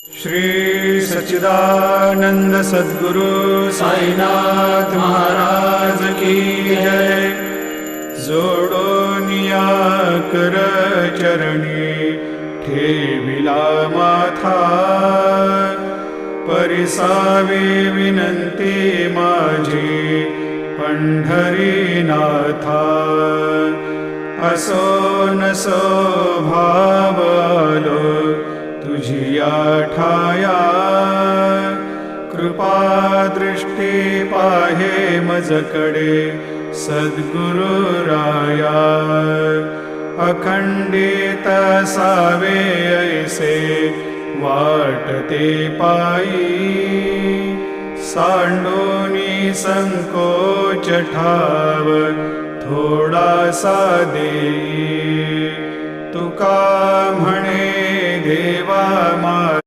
श्री सच्चिदानंद सद्गुरु साईनाथ महाराज की जय। जोडोनिया कर चरणी ठेविला माथा, परिसावे विनंती माझी पंढरीनाथा। असो नसो भाव आलो तुझिया ठाया, कृपा दृष्टी पाहे मजकडे सद्गुरु राया। अखंडित सावे ऐसे वाटते पायी, सांडोनी संकोच ठाव थोडासा देई। तुका म्हणे देवा मा